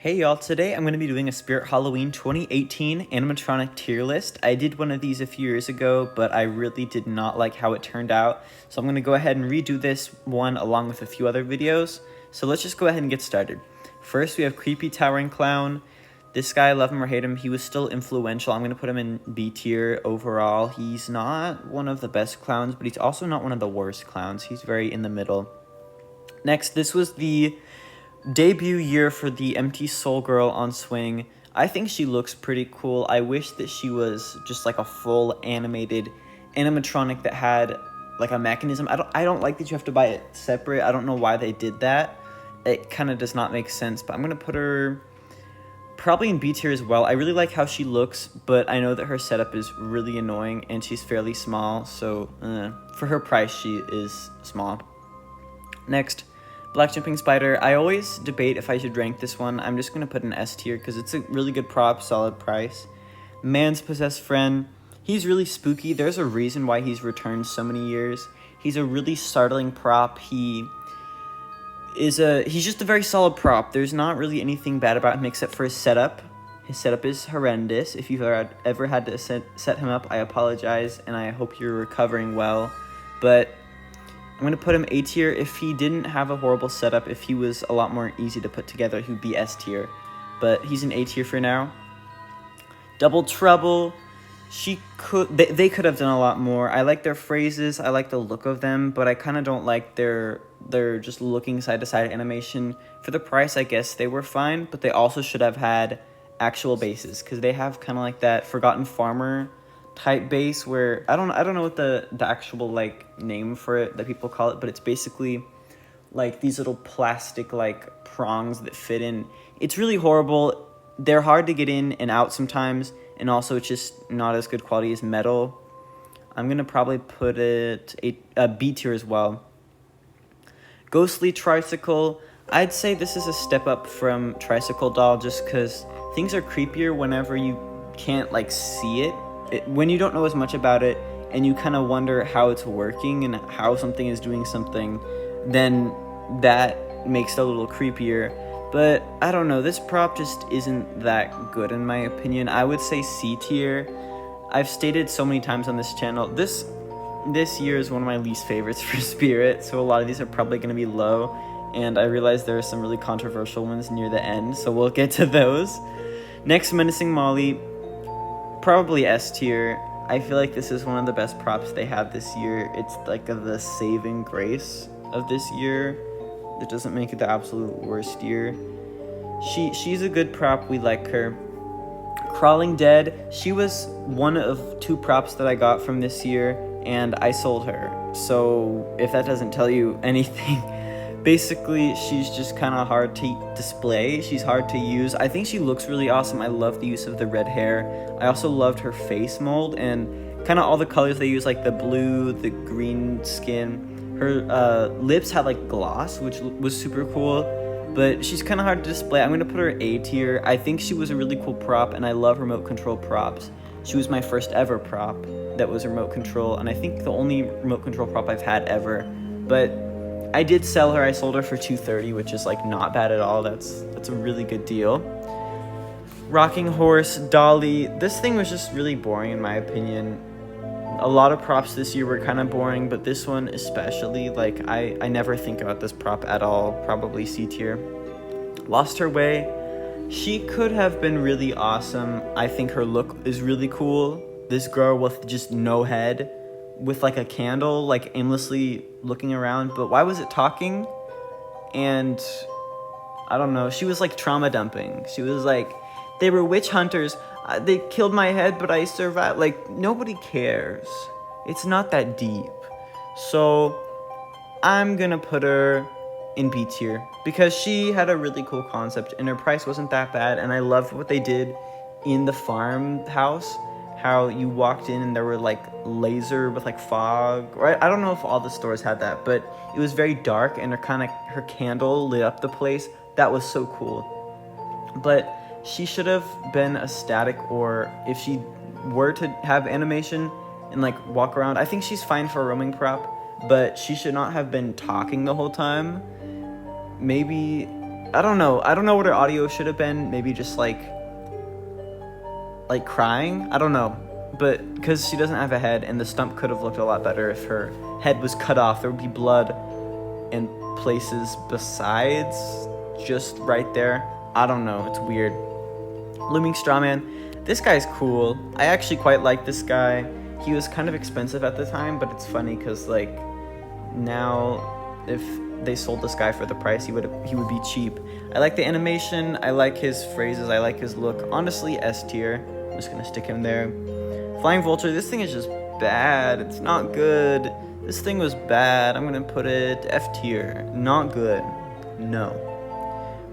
Hey y'all, today I'm going to be doing a Spirit Halloween 2018 animatronic tier list. I did one of these a few years ago, but I really did not like how it turned out. So I'm going to go ahead and redo this one along with a few other videos. So let's just go ahead and get started. First we have Creepy Towering Clown. This guy, love him or hate him, he was still influential. I'm going to put him in B tier overall. He's not one of the best clowns, but he's also not one of the worst clowns. He's very in the middle. Next, this was the debut year for the Empty Soul Girl on Swing. I think she looks pretty cool. I wish that she was just like a full animated animatronic that had like a mechanism. I don't like that you have to buy it separate. I don't know why they did that. It kind of does not make sense, but I'm going to put her probably in B tier as well. I really like how she looks, but I know that her setup is really annoying and she's fairly small, so for her price she is small. Next, Black Jumping Spider. I always debate if I should rank this one. I'm just going to put an S tier because it's a really good prop, solid price. Man's Possessed Friend. He's really spooky. There's a reason why he's returned so many years. He's a really startling prop. He's just a very solid prop. There's not really anything bad about him except for his setup. His setup is horrendous. If you've ever had to set him up, I apologize, and I hope you're recovering well. But I'm going to put him A tier. If he didn't have a horrible setup, if he was a lot more easy to put together, he would be S tier. But he's an A tier for now. Double Trouble. They could have done a lot more. I like their phrases. I like the look of them, but I kind of don't like their just looking side to side animation. For the price, I guess they were fine, but they also should have had actual bases because they have kind of like that Forgotten Farmer type base where I don't know what the actual like name for it that people call it, but it's basically like these little plastic like prongs that fit in. It's really horrible. They're hard to get in and out sometimes, and also it's just not as good quality as metal. I'm gonna probably put it a B tier as well. Ghostly Tricycle. I'd say this is a step up from Tricycle Doll just because things are creepier whenever you can't like see it. When you don't know as much about it and you kind of wonder how it's working and how something is doing something, then that makes it a little creepier. But I don't know, this prop just isn't that good in my opinion. I would say C tier. I've stated so many times on this channel, this year is one of my least favorites for Spirit, so a lot of these are probably going to be low, and I realize there are some really controversial ones near the end, so we'll get to those. Next, Menacing Molly. Probably S tier. I feel like this is one of the best props they have this year. It's like the saving grace of this year. That doesn't make it the absolute worst year. She's a good prop. We like her. Crawling Dead. She was one of two props that I got from this year, and I sold her. So if that doesn't tell you anything, basically, she's just kind of hard to display. She's hard to use. I think she looks really awesome. I love the use of the red hair. I also loved her face mold and kind of all the colors they use, like the blue, the green skin. Her lips had like gloss, which was super cool, but she's kind of hard to display. I'm going to put her A tier. I think she was a really cool prop, and I love remote control props. She was my first ever prop that was remote control, and I think the only remote control prop I've had ever. But I did sell her. I sold her for $230, which is like not bad at all. That's a really good deal. Rocking Horse, Dolly. This thing was just really boring in my opinion. A lot of props this year were kind of boring, but this one especially, like I never think about this prop at all. Probably C tier. Lost Her Way. She could have been really awesome. I think her look is really cool. This girl with just no head, with like a candle, like aimlessly looking around, but why was it talking? And I don't know, she was like trauma dumping. She was like, they were witch hunters, they killed my head but I survived. Like, nobody cares. It's not that deep. So I'm gonna put her in B tier because she had a really cool concept and her price wasn't that bad, and I loved what they did in the farmhouse. How you walked in and there were like laser with like fog, right? I don't know if all the stores had that, but it was very dark and her candle lit up the place. That was so cool. But she should have been a static, or if she were to have animation and like walk around, I think she's fine for a roaming prop, but she should not have been talking the whole time. Maybe I don't know. I don't know what her audio should have been. Maybe just like crying. I don't know. But because she doesn't have a head, and the stump could have looked a lot better if her head was cut off. There would be blood in places besides just right there. I don't know. It's weird. Looming Strawman. This guy's cool. I actually quite like this guy. He was kind of expensive at the time, but it's funny because like now if they sold this guy for the price, he would be cheap. I like the animation. I like his phrases. I like his look. Honestly, S tier. I'm just gonna stick him there. Flying Vulture. This thing is just bad. It's not good. This thing was bad. I'm gonna put it F tier. Not good. No.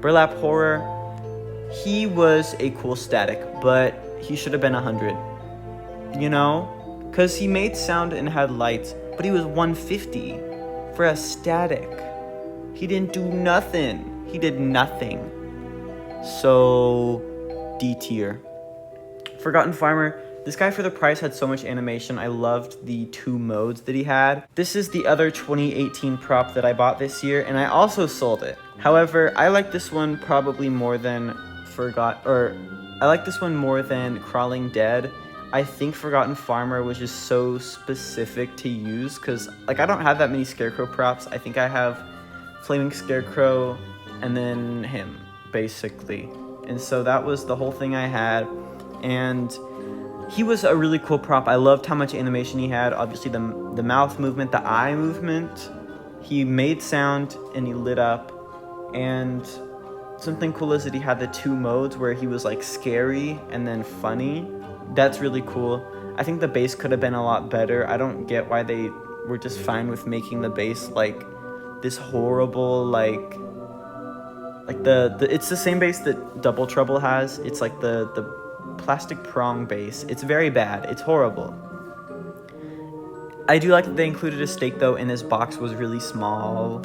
Burlap Horror. He was a cool static, but he should have been 100. You know? Because he made sound and had lights, but he was 150 for a static. He didn't do nothing. He did nothing. So, D tier. Forgotten Farmer. This guy for the price had so much animation. I loved the 2 modes that he had. This is the other 2018 prop that I bought this year, and I also sold it. However, I like this one probably more than I like this one more than Crawling Dead. I think Forgotten Farmer was just so specific to use because like I don't have that many Scarecrow props. I think I have Flaming Scarecrow and then him basically. And so that was the whole thing I had. And he was a really cool prop. I loved how much animation he had. Obviously the mouth movement, the eye movement. He made sound and he lit up. And something cool is that he had the 2 modes where he was like scary and then funny. That's really cool. I think the base could have been a lot better. I don't get why they were just fine with making the base like this horrible like the it's the same base that Double Trouble has. It's like the plastic prong base. It's very bad. It's horrible. I do like that they included a stake though, and his box was really small,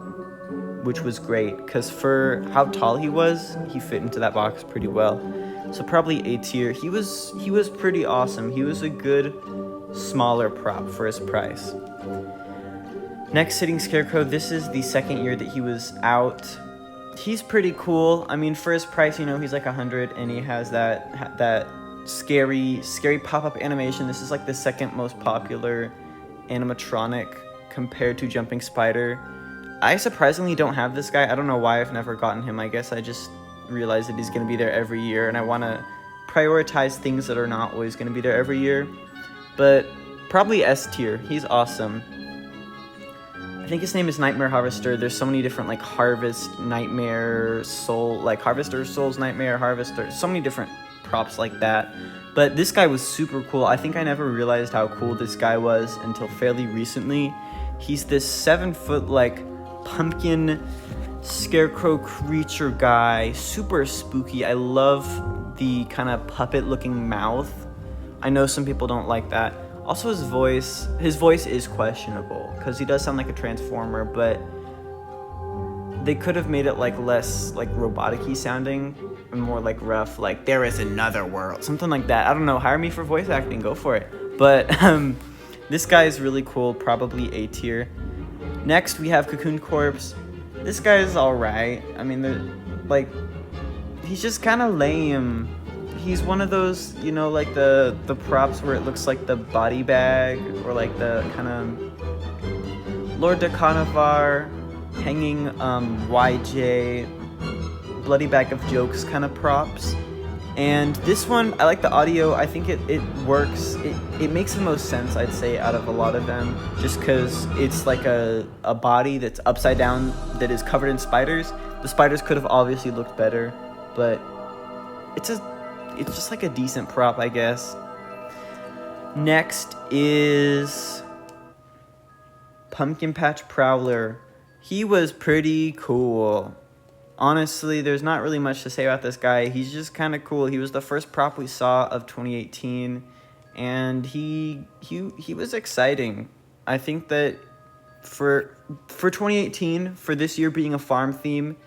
which was great because for how tall he was, he fit into that box pretty well. So probably A tier. He was pretty awesome. He was a good smaller prop for his price. Next, Sitting Scarecrow. This is the second year that he was out. He's pretty cool. I mean, for his price, you know, he's like 100, and he has that scary pop-up animation. This is like the second most popular animatronic compared to Jumping Spider. I surprisingly don't have this guy. I don't know why I've never gotten him. I guess I just realized that he's going to be there every year, and I want to prioritize things that are not always going to be there every year. But probably S tier. He's awesome. I think his name is Nightmare Harvester. There's so many different like Harvest, Nightmare, Soul, like Harvester, Souls, Nightmare, Harvester. So many different props like that. But this guy was super cool. I think I never realized how cool this guy was until fairly recently. He's this 7-foot like pumpkin scarecrow creature guy, super spooky. I love the kind of puppet looking mouth. I know some people don't like that. Also his voice is questionable because he does sound like a transformer, but they could have made it like less like robotic-y sounding and more like rough, like there is another world, something like that. I don't know, hire me for voice acting, go for it. But this guy is really cool, probably A tier. Next we have Cocoon Corpse. This guy is alright. I mean, like, he's just kind of lame. He's one of those, you know, like the props where it looks like the body bag or like the kind of Lord de Carnivar hanging YJ bloody bag of jokes kind of props. And this one, I like the audio. I think it works. It makes the most sense, I'd say, out of a lot of them, just because it's like a body that's upside down that is covered in spiders. The spiders could have obviously looked better, but it's just like a decent prop, I guess. Next is Pumpkin Patch Prowler. He was pretty cool. Honestly, there's not really much to say about this guy. He's just kind of cool. He was the first prop we saw of 2018, and he was exciting. I think that for 2018, for this year being a farm theme,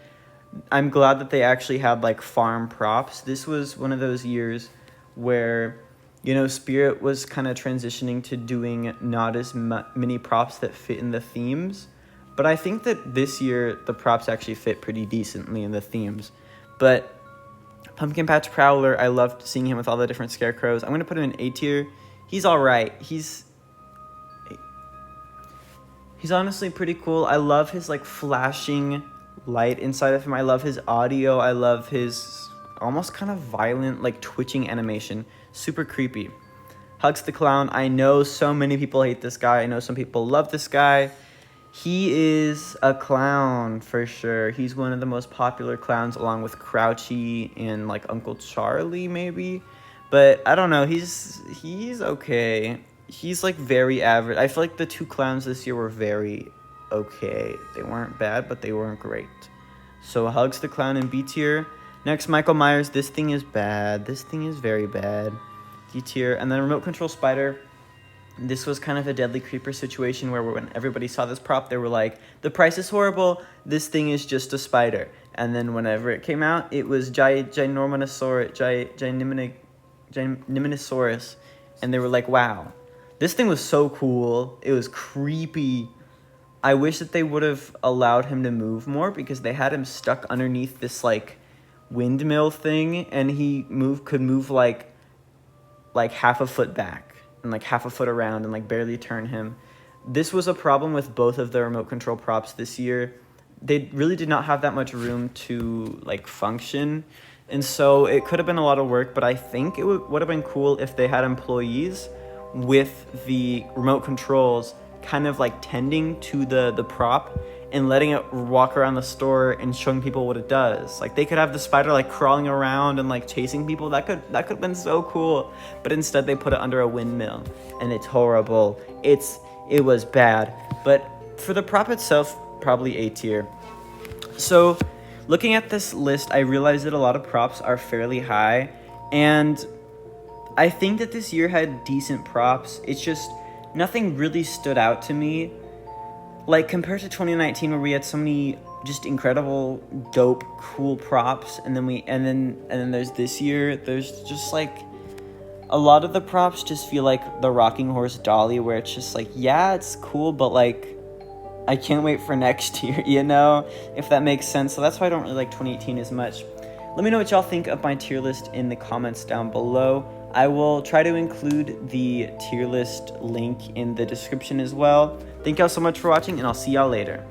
I'm glad that they actually had like farm props. This was one of those years where, you know, Spirit was kind of transitioning to doing not as many props that fit in the themes. But I think that this year the props actually fit pretty decently in the themes. But Pumpkin Patch Prowler, I loved seeing him with all the different scarecrows. I'm going to put him in A tier. He's all right. He's honestly pretty cool. I love his like flashing light inside of him. I love his audio. I love his almost kind of violent like twitching animation. Super creepy. Hugs the Clown. I know so many people hate this guy. I know some people love this guy. He is a clown for sure. He's one of the most popular clowns along with Crouchy and like Uncle Charlie maybe. But I don't know, he's okay. He's like very average. I feel like the two clowns this year were very okay. They weren't bad, but they weren't great. So Hugs the Clown in B tier. Next, Michael Myers. This thing is bad. This thing is very bad. D tier. And then Remote Control Spider. This was kind of a Deadly Creeper situation where when everybody saw this prop, they were like, the price is horrible, this thing is just a spider. And then whenever it came out, it was Ginorminosaurus, and they were like, wow, this thing was so cool, it was creepy. I wish that they would have allowed him to move more because they had him stuck underneath this like windmill thing, and he could move like half a foot back and like half a foot around and like barely turn him. This was a problem with both of the remote control props this year. They really did not have that much room to like function, and so it could have been a lot of work, but I think it would have been cool if they had employees with the remote controls kind of like tending to the prop and letting it walk around the store and showing people what it does. Like they could have the spider like crawling around and like chasing people. That could have been so cool. But instead they put it under a windmill, and it's horrible. It was bad. But for the prop itself, probably A tier. So looking at this list, I realized that a lot of props are fairly high, and I think that this year had decent props. It's just nothing really stood out to me. Like, compared to 2019, where we had so many just incredible, dope, cool props, and then there's this year, there's just like a lot of the props just feel like the rocking horse dolly, where it's just like, yeah, it's cool, but like I can't wait for next year, you know, if that makes sense. So that's why I don't really like 2018 as much. Let me know what y'all think of my tier list in the comments down below. I will try to include the tier list link in the description as well. Thank y'all so much for watching, and I'll see y'all later.